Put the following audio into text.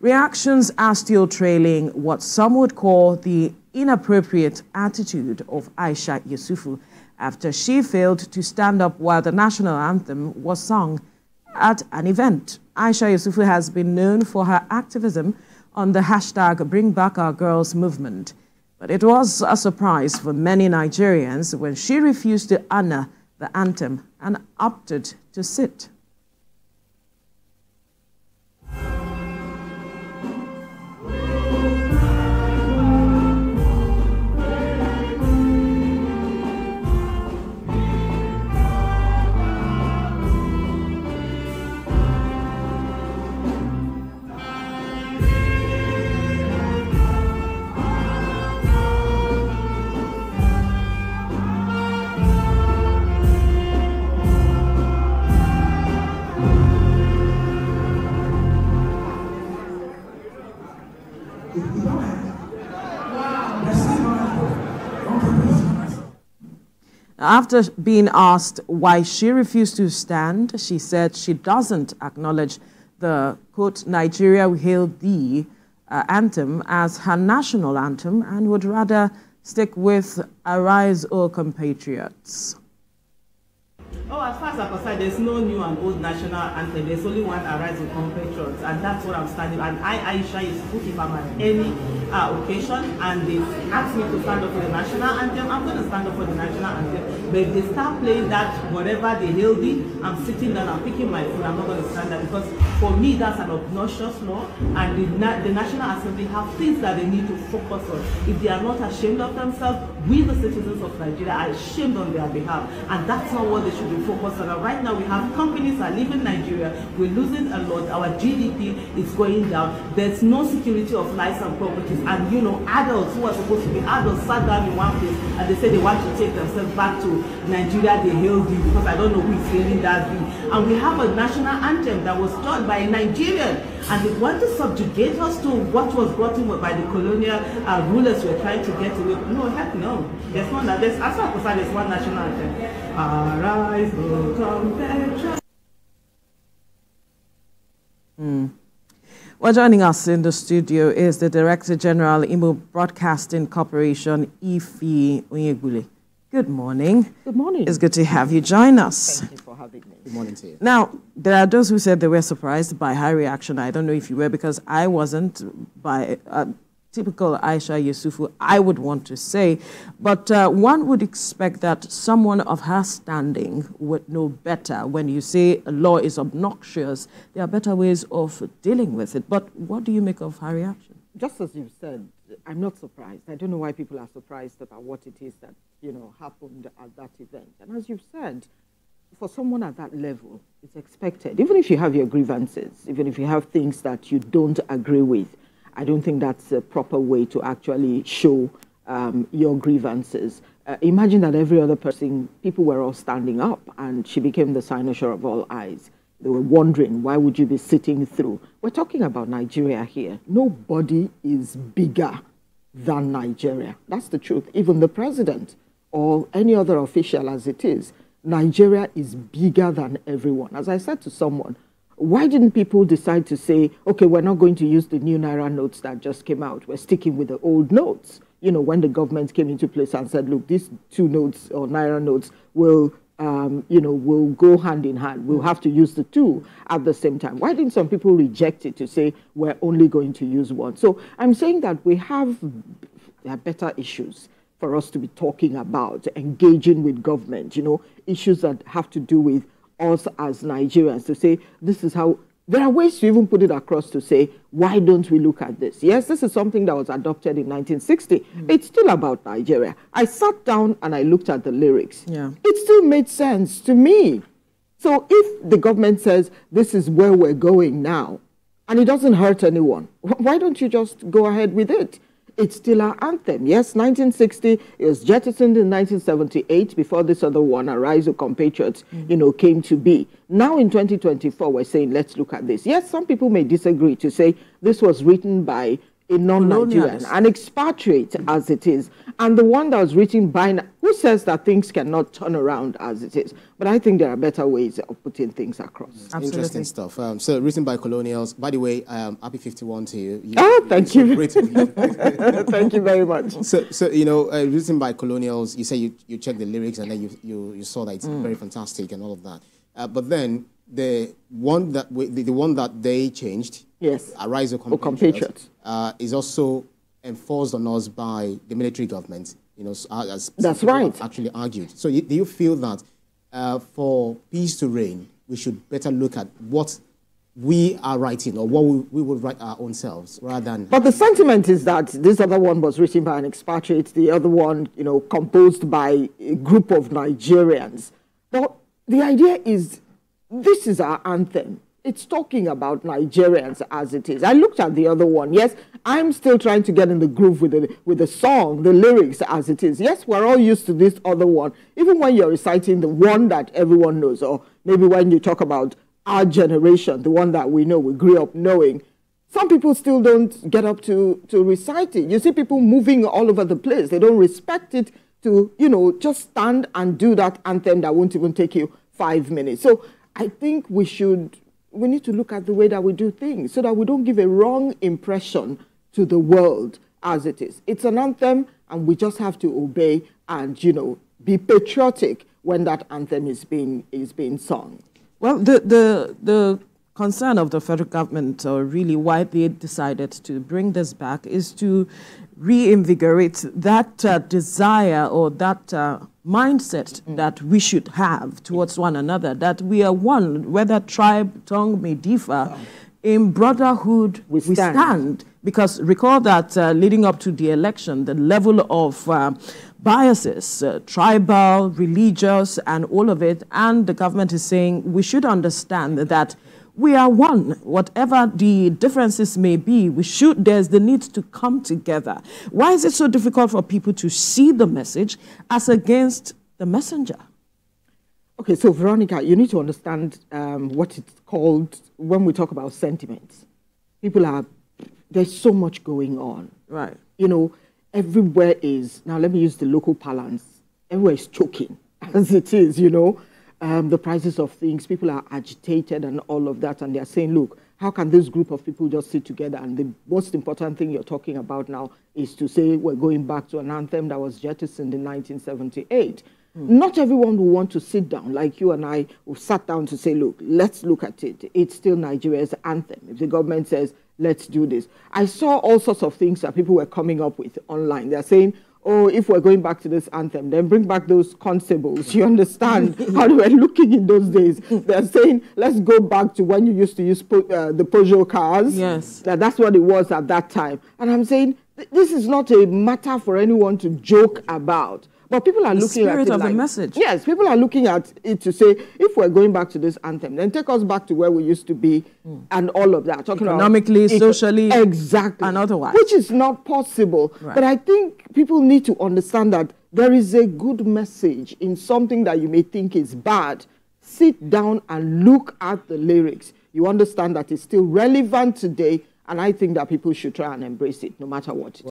Reactions are still trailing what some would call the inappropriate attitude of Aisha Yesufu after she failed to stand up while the national anthem was sung at an event. Aisha Yesufu has been known for her activism on the hashtag Bring Back Our Girls movement. But it was a surprise for many Nigerians when she refused to honor the anthem and opted to sit. After being asked why she refused to stand, she said she doesn't acknowledge the, quote, Nigeria We Hail Thee anthem as her national anthem and would rather stick with Arise, O Compatriots. Oh, as far as I'm concerned, there's no new and old national anthem. There's only one Arise, O Compatriots, and that's what I'm standing. And Aisha, if I'm at any occasion and they ask me to stand up for the national anthem, I'm going to stand up for the national anthem. But if they start playing that, whatever they hail thee, I'm sitting down, I'm picking my food, I'm not going to stand there, because for me, that's an obnoxious law, and the National Assembly have things that they need to focus on. If they are not ashamed of themselves, we, the citizens of Nigeria, are ashamed on their behalf, and that's not what they should be focused on. And right now, we have companies that are leaving Nigeria, we're losing a lot, our GDP is going down, there's no security of lives and properties, and you know, adults who are supposed to be adults sat down in one place, and they say they want to take themselves back to Nigeria, they hail thee, because I don't know who is hailing that thee. And we have a national anthem that was taught by a Nigerian, and they want to subjugate us to what was brought in by the colonial rulers were trying to get away. No, heck no. There's one that, as far as there's one national anthem. Arise, O Compatriots. Well, joining us in the studio is the Director General, Imo Broadcasting Corporation, Ife Onyegbule. Good morning. Good morning. It's good to have you join us. Thank you for having me. Good morning to you. Now, there are those who said they were surprised by her reaction. I don't know if you were, because I wasn't, by typical Aisha Yesufu, I would want to say. But one would expect that someone of her standing would know better. When you say a law is obnoxious, there are better ways of dealing with it. But what do you make of her reaction? Just as you said, I'm not surprised. I don't know why people are surprised about what it is that, you know, happened at that event. And as you've said, for someone at that level, it's expected. Even if you have your grievances, even if you have things that you don't agree with, I don't think that's a proper way to actually show your grievances. Imagine that every other person, people were all standing up, and she became the cynosure of all eyes. They were wondering, why would you be sitting through? We're talking about Nigeria here. Nobody is bigger than Nigeria. That's the truth. Even the president or any other official as it is, Nigeria is bigger than everyone. As I said to someone, why didn't people decide to say, okay, we're not going to use the new Naira notes that just came out. We're sticking with the old notes. You know, when the government came into place and said, look, these two notes or Naira notes will will go hand in hand. We'll have to use the two at the same time. Why didn't some people reject it to say we're only going to use one? So I'm saying that there are better issues for us to be talking about, engaging with government, you know, issues that have to do with us as Nigerians, to say this is how. There are ways to even put it across to say, why don't we look at this? Yes, this is something that was adopted in 1960. It's still about Nigeria. I sat down and I looked at the lyrics. Yeah. It still made sense to me. So if the government says this is where we're going now, and it doesn't hurt anyone, why don't you just go ahead with it? It's still our anthem. Yes, 1960, it was jettisoned in 1978 before this other one, Arise, O Compatriots, came to be. Now in 2024, we're saying, let's look at this. Yes, some people may disagree to say this was written by a non-Nigerian, an expatriate as it is, and the one that was written by, who says that things cannot turn around as it is? But I think there are better ways of putting things across. Absolutely. Interesting stuff. So written by colonials. By the way, happy 51 to you. Thank you. Thank you very much. So you know, written by colonials. You say you check the lyrics and then you saw that it's very fantastic and all of that. But then the one that they changed, yes, Arise, O Compatriots, is also enforced on us by the military government. You know, as that's right. Actually argued. So do you feel that for peace to reign, we should better look at what we are writing or what we would write our own selves rather than... But the sentiment is that this other one was written by an expatriate, the other one, you know, composed by a group of Nigerians. But the idea is, this is our anthem. It's talking about Nigerians as it is. I looked at the other one. Yes, I'm still trying to get in the groove with the song, the lyrics as it is. Yes, we're all used to this other one. Even when you're reciting the one that everyone knows, or maybe when you talk about our generation, the one that we know, we grew up knowing, some people still don't get up to recite it. You see people moving all over the place. They don't respect it to, you know, just stand and do that anthem that won't even take you 5 minutes. So I think we need to look at the way that we do things so that we don't give a wrong impression to the world as it is. It's an anthem, and we just have to obey and, you know, be patriotic when that anthem is being sung. Well, the concern of the federal government, or really why they decided to bring this back, is to reinvigorate that desire or that mindset that we should have towards one another, that we are one, whether tribe, tongue may differ, in brotherhood we stand. Because recall that leading up to the election, the level of biases, tribal, religious, and all of it, and the government is saying we should understand that we are one. Whatever the differences may be, there's the need to come together. Why is it so difficult for people to see the message as against the messenger? Okay, so Veronica, you need to understand what it's called when we talk about sentiments. There's so much going on. Right. You know, everywhere is, now let me use the local parlance, everywhere is choking, as it is, you know. The prices of things, people are agitated and all of that, and they're saying, look, how can this group of people just sit together? And the most important thing you're talking about now is to say we're going back to an anthem that was jettisoned in 1978. Not everyone will want to sit down, like you and I who sat down to say, look, let's look at it. It's still Nigeria's anthem. If the government says, let's do this. I saw all sorts of things that people were coming up with online. They're saying, oh, if we're going back to this anthem, then bring back those constables. You understand how they were looking in those days. They're saying, let's go back to when you used to use the Peugeot cars. Yes. That's what it was at that time. And I'm saying, this is not a matter for anyone to joke about. But people are looking at it spirit of like, the message. Yes, people are looking at it to say, if we're going back to this anthem, then take us back to where we used to be and all of that. Talking economically, about socially, exactly, and otherwise. Which is not possible. Right. But I think people need to understand that there is a good message in something that you may think is bad. Sit down and look at the lyrics. You understand that it's still relevant today, and I think that people should try and embrace it no matter what.